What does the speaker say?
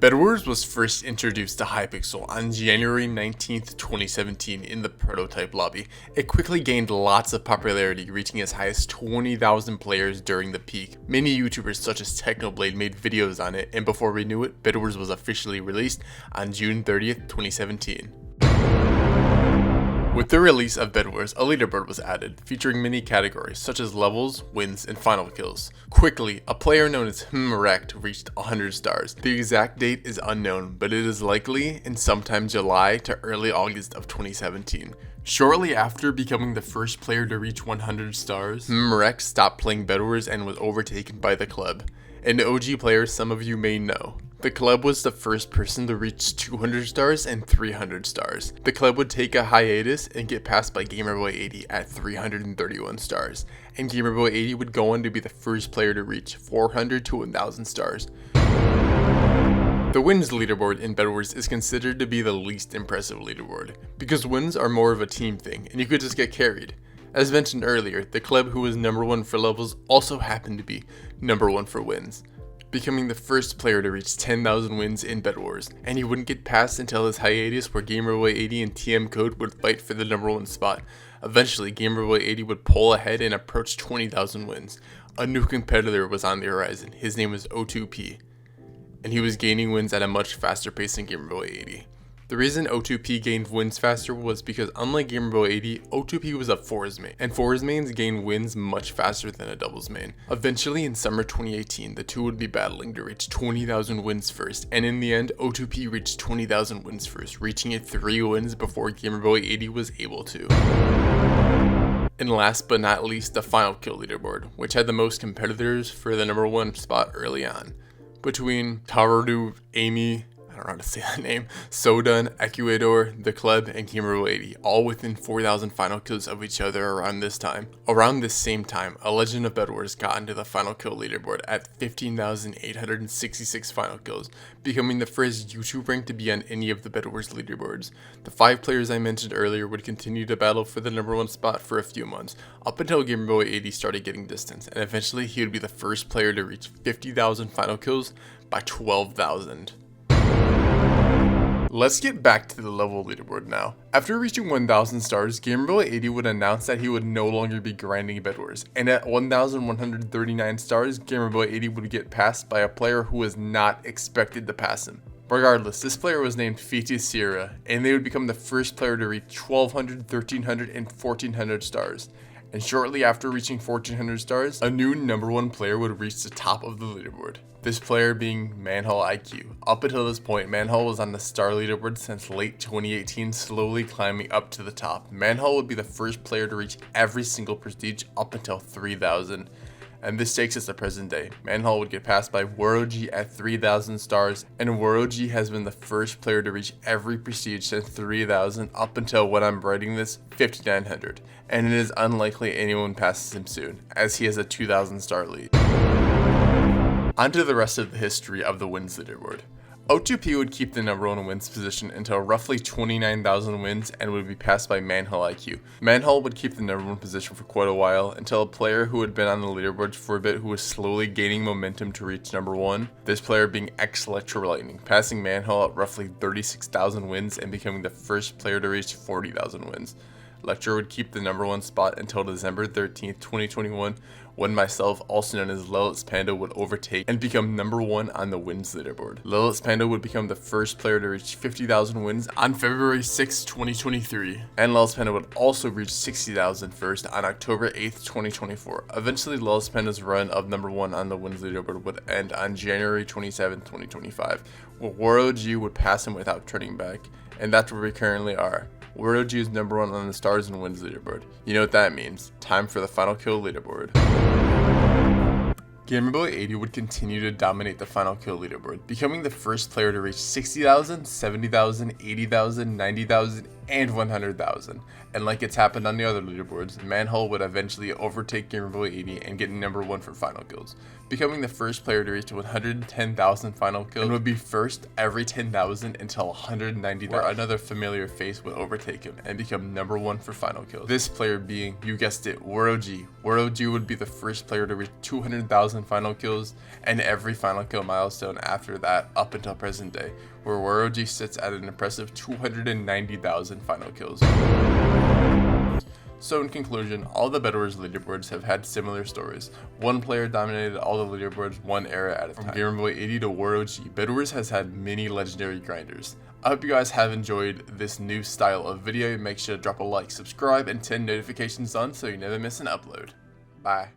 Bedwars was first introduced to Hypixel on January 19th, 2017 in the prototype lobby. It quickly gained lots of popularity, reaching as high as 20,000 players during the peak. Many YouTubers such as Technoblade made videos on it, and before we knew it, Bedwars was officially released on June 30th, 2017. With the release of Bedwars, a leaderboard was added, featuring many categories such as levels, wins, and final kills. Quickly, a player known as Hypixel reached 100 stars. The exact date is unknown, but it is likely in sometime July to early August of 2017. Shortly after becoming the first player to reach 100 stars, Hypixel stopped playing Bedwars and was overtaken by the club. An OG player some of you may know. The club was the first person to reach 200 stars and 300 stars. The club would take a hiatus and get passed by GamerBoy80 at 331 stars, and GamerBoy80 would go on to be the first player to reach 400 to 1000 stars. The wins leaderboard in Bedwars is considered to be the least impressive leaderboard, because wins are more of a team thing, and you could just get carried. As mentioned earlier, the club who was number 1 for levels also happened to be number 1 for wins, becoming the first player to reach 10,000 wins in Bedwars, and he wouldn't get passed until his hiatus where GamerBoy80 and TM Code would fight for the number 1 spot. Eventually, GamerBoy80 would pull ahead and approach 20,000 wins. A new competitor was on the horizon. His name was O2P, and he was gaining wins at a much faster pace than GamerBoy80. The reason O2P gained wins faster was because unlike GamerBoy80, O2P was a fours main, and fours mains gain wins much faster than a doubles main. Eventually in summer 2018, the two would be battling to reach 20,000 wins first, and in the end, O2P reached 20,000 wins first, reaching it 3 wins before GamerBoy80 was able to. And last but not least, the final kill leaderboard, which had the most competitors for the number 1 spot early on. Between Tarudu, Amy, I don't know how to say that name, Sodun, Ecuador, the club, and GamerBoy80, all within 4,000 final kills of each other around this time. Around this same time, a Legend of Bedwars got into the final kill leaderboard at 15,866 final kills, becoming the first YouTube rank to be on any of the Bedwars leaderboards. The 5 players I mentioned earlier would continue to battle for the number 1 spot for a few months, up until GamerBoy80 started getting distance, and eventually he would be the first player to reach 50,000 final kills by 12,000. Let's get back to the level leaderboard now. After reaching 1,000 stars, GamerBoy80 would announce that he would no longer be grinding Bedwars, and at 1,139 stars, GamerBoy80 would get passed by a player who was not expected to pass him. Regardless, this player was named Fiti Sierra, and they would become the first player to reach 1,200, 1,300, and 1,400 stars. And shortly after reaching 1,400 stars, a new number 1 player would reach the top of the leaderboard. This player being Manhole IQ. Up until this point, Manhole was on the star leaderboard since late 2018, slowly climbing up to the top. Manhole would be the first player to reach every single prestige up until 3,000. And this takes us to present day. Manhole would get passed by WarOG at 3,000 stars, and WarOG has been the first player to reach every prestige since 3,000 up until when I'm writing this, 5,900. And it is unlikely anyone passes him soon, as he has a 2,000 star lead. On to the rest of the history of the wins leaderboard. O2P would keep the number 1 wins position until roughly 29,000 wins and would be passed by Manhole IQ. Manhole would keep the number 1 position for quite a while until a player who had been on the leaderboards for a bit who was slowly gaining momentum to reach number 1, this player being X Electro Lightning, passing Manhole at roughly 36,000 wins and becoming the first player to reach 40,000 wins. Electro would keep the number 1 spot until December 13th, 2021, when myself, also known as Lilith's Panda, would overtake and become number 1 on the wins leaderboard. Lilith's Panda would become the first player to reach 50,000 wins on February 6, 2023, and Lilith's Panda would also reach 60,000 first on October 8th, 2024. Eventually, Lilith's Panda's run of number 1 on the wins leaderboard would end on January 27, 2025, where WarOG would pass him without turning back, and that's where we currently are. WarOG is number 1 on the stars and wins leaderboard. You know what that means. Time for the final kill leaderboard. GamerBoy80 would continue to dominate the final kill leaderboard, becoming the first player to reach 60,000, 70,000, 80,000, 90,000, and 100,000. And like it's happened on the other leaderboards, Manhole would eventually overtake GamerBoy80 and get number 1 for final kills, becoming the first player to reach 110,000 final kills and would be first every 10,000 until 190,000, where another familiar face would overtake him and become number 1 for final kills. This player being, you guessed it, WarOG. WarOG would be the first player to reach 200,000 90,000 final kills, and every final kill milestone after that up until present day, where WarOG sits at an impressive 290,000 final kills. So in conclusion, all the Bedwars leaderboards have had similar stories. One player dominated all the leaderboards one era at a time. From Gamerboy80 to WarOG, Bedwars has had many legendary grinders. I hope you guys have enjoyed this new style of video. Make sure to drop a like, subscribe, and turn notifications on so you never miss an upload. Bye.